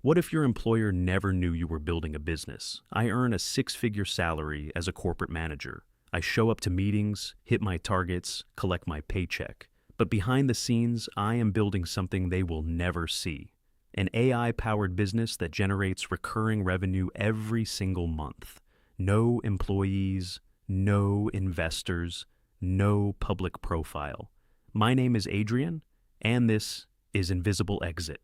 What if your employer never knew you were building a business? I earn a six-figure salary as a corporate manager. I show up to meetings, hit my targets, collect my paycheck. But behind the scenes, I am building something they will never see. An AI-powered business that generates recurring revenue every single month. No employees, no investors, no public profile. My name is Adrian, and this is Invisible Exit.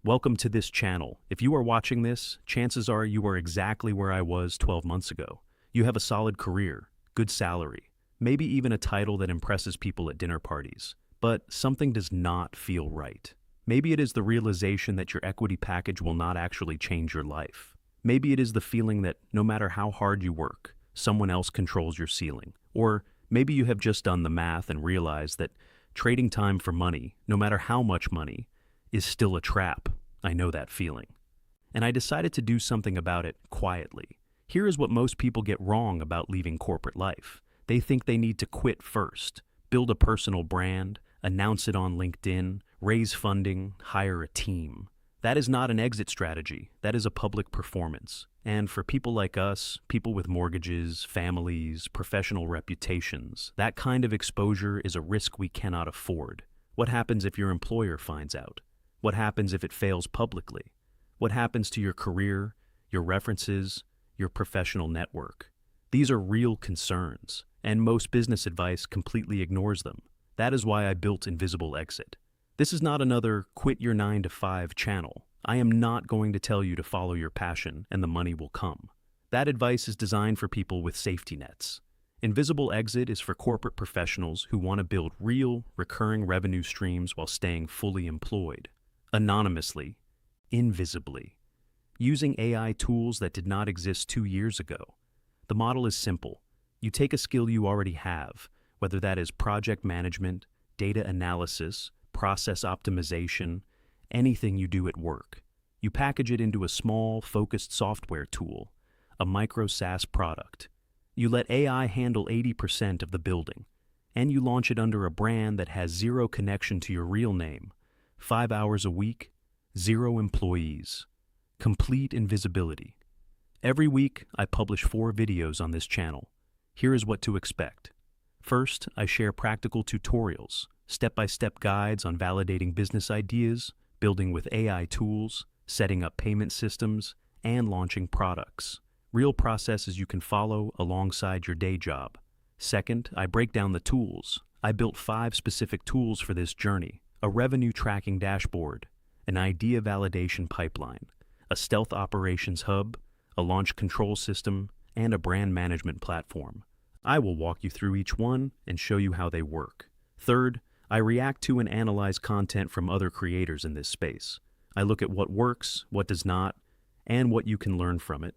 Welcome to this channel. If you are watching this, chances are you are exactly where I was 12 months ago. You have a solid career, good salary, maybe even a title that impresses people at dinner parties. But something does not feel right. Maybe it is the realization that your equity package will not actually change your life. Maybe it is the feeling that no matter how hard you work, someone else controls your ceiling. Or maybe you have just done the math and realized that trading time for money, no matter how much money, is still a trap. I know that feeling. And I decided to do something about it quietly. Here is what most people get wrong about leaving corporate life. They think they need to quit first, build a personal brand, announce it on LinkedIn, raise funding, hire a team. That is not an exit strategy. That is a public performance. And for people like us, people with mortgages, families, professional reputations, that kind of exposure is a risk we cannot afford. What happens if your employer finds out? What happens if it fails publicly? What happens to your career, your references, your professional network? These are real concerns, and most business advice completely ignores them. That is why I built Invisible Exit. This is not another quit your 9-to-5 channel. I am not going to tell you to follow your passion and the money will come. That advice is designed for people with safety nets. Invisible Exit is for corporate professionals who want to build real, recurring revenue streams while staying fully employed. Anonymously, invisibly, using AI tools that did not exist 2 years ago. The model is simple. You take a skill you already have, whether that is project management, data analysis, process optimization, anything you do at work. You package it into a small, focused software tool, a micro-SaaS product. You let AI handle 80% of the building, and you launch it under a brand that has zero connection to your real name. 5 hours a week, 0 employees. Complete invisibility. Every week, I publish 4 videos on this channel. Here is what to expect. First, I share practical tutorials, step-by-step guides on validating business ideas, building with AI tools, setting up payment systems, and launching products. Real processes you can follow alongside your day job. Second, I break down the tools. I built 5 specific tools for this journey. A revenue tracking dashboard, an idea validation pipeline, a stealth operations hub, a launch control system, and a brand management platform. I will walk you through each one and show you how they work. Third, I react to and analyze content from other creators in this space. I look at what works, what does not, and what you can learn from it.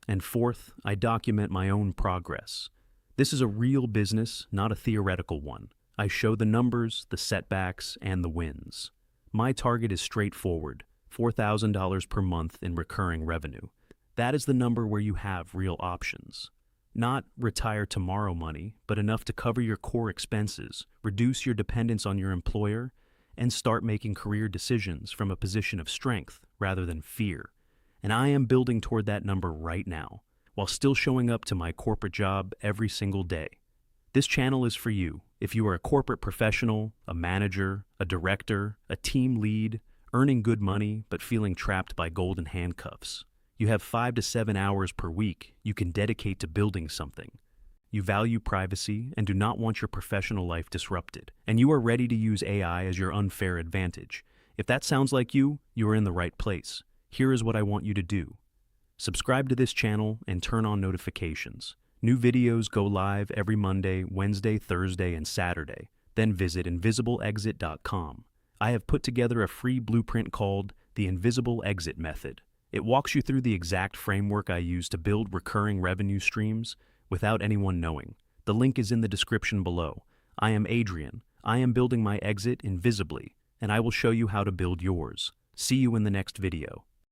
And fourth, I document my own progress. This is a real business, not a theoretical one. I show the numbers, the setbacks, and the wins. My target is straightforward, $4,000 per month in recurring revenue. That is the number where you have real options. Not retire tomorrow money, but enough to cover your core expenses, reduce your dependence on your employer, and start making career decisions from a position of strength rather than fear. And I am building toward that number right now, while still showing up to my corporate job every single day. This channel is for you. If you are a corporate professional, a manager, a director, a team lead, earning good money but feeling trapped by golden handcuffs. You have 5 to 7 hours per week you can dedicate to building something. You value privacy and do not want your professional life disrupted, and you are ready to use AI as your unfair advantage. If that sounds like you, you are in the right place. Here is what I want you to do. Subscribe to this channel and turn on notifications. New videos go live every Monday, Wednesday, Thursday, and Saturday. Then visit invisibleexit.com. I have put together a free blueprint called the Invisible Exit Method. It walks you through the exact framework I use to build recurring revenue streams without anyone knowing. The link is in the description below. I am Adrian. I am building my exit invisibly, and I will show you how to build yours. See you in the next video.